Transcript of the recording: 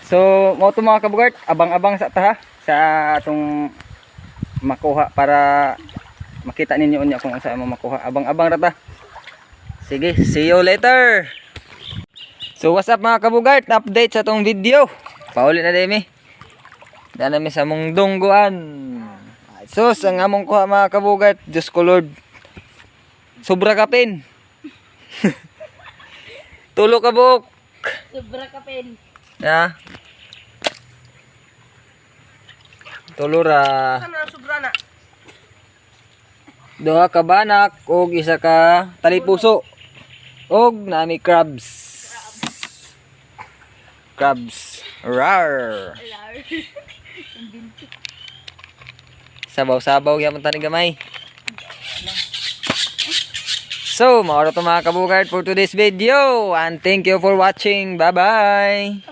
So, mo to mga kabugart, abang-abang sa ta ha, sa atong makuha para makita ninyo unya kung saan mo makuha. Abang-abang rata. Sige, see you later. So, what's up mga kabugart? Update sa tong video. Paulit na demi. Daan namin sa mong dungguan. Sus, ang among kuha mga kabugart, Diyos ko Lord. Sobra kapin. Tulo ka buk. Sobra kapin. Ya. Tulo ra. Ano na sobra na? Duha ka banak og isa ka talipuso. Og nami crabs. Crabs. Rar. Sabaw-sabaw gyapon tani gamay. So, maoro to mga kabugard for today's video and thank you for watching. Bye-bye.